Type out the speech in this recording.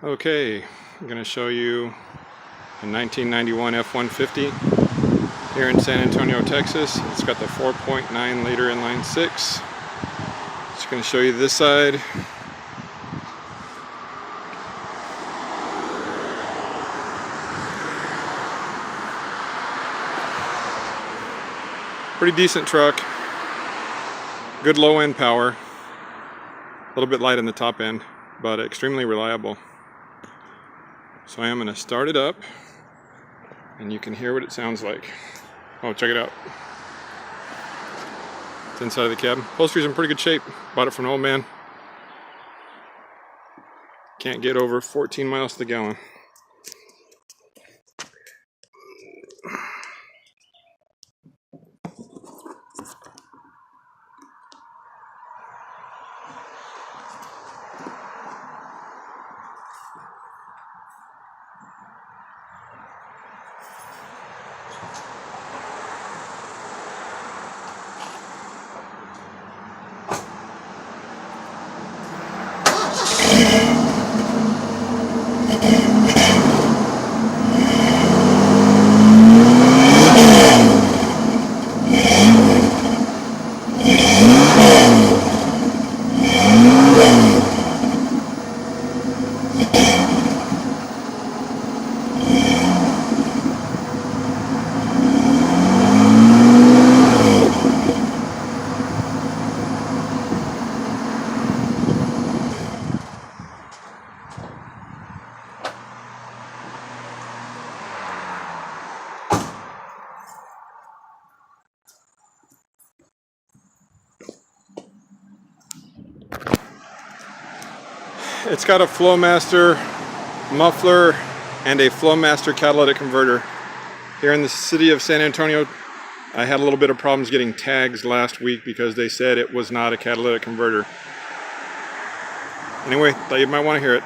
Okay, I'm going to show you a 1991 F150 here in San Antonio, Texas. It's got the 4.9 liter inline six. Just going to show you this side. Pretty decent truck. Good low end power. A little bit light on the top end, but extremely reliable. So I am going to start it up, and you can hear what it sounds like. Oh, check it out. It's inside of the cab. Upholstery's in pretty good shape. Bought it from an old man. Can't get over 14 miles to the gallon. It's got a flowmaster muffler and a flowmaster catalytic converter. Here in the city of San Antonio, I had a little bit of problems getting tags last week because they said it was not a catalytic converter. Anyway, thought you might want to hear it.